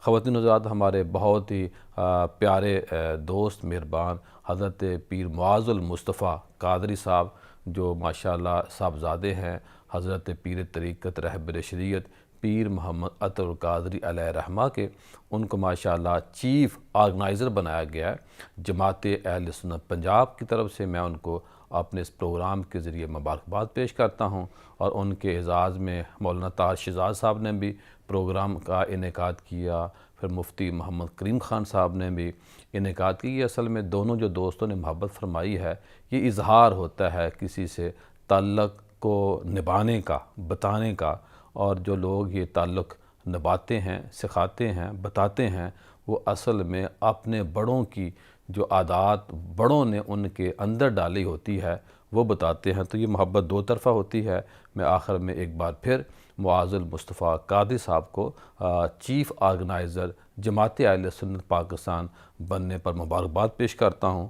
خواتین حضرات، ہمارے بہت ہی پیارے دوست مہربان حضرت پیر معاذ المصطفیٰ قادری صاحب، جو ماشاءاللہ صاحبزادے ہیں حضرت پیر طریقت رہبر شریعت پیر محمد عطا القادری علیہ رحمہ کے، ان کو ماشاءاللہ چیف آرگنائزر بنایا گیا ہے جماعت اہل سنت پنجاب کی طرف سے۔ میں ان کو اپنے اس پروگرام کے ذریعے مبارکباد پیش کرتا ہوں، اور ان کے اعزاز میں مولانا طاہر شہزاد صاحب نے بھی پروگرام کا انعقاد کیا، پھر مفتی محمد کریم خان صاحب نے بھی انعقاد کی۔ یہ اصل میں دونوں جو دوستوں نے محبت فرمائی ہے، یہ اظہار ہوتا ہے کسی سے تعلق کو نبھانے کا، بتانے کا، اور جو لوگ یہ تعلق نبھاتے ہیں، سکھاتے ہیں، بتاتے ہیں، وہ اصل میں اپنے بڑوں کی جو عادات بڑوں نے ان کے اندر ڈالی ہوتی ہے وہ بتاتے ہیں۔ تو یہ محبت دو طرفہ ہوتی ہے۔ میں آخر میں ایک بار پھر معاذ المصطفیٰ قادری صاحب کو چیف آرگنائزر جماعت اہل سنت پاکستان بننے پر مبارکباد پیش کرتا ہوں۔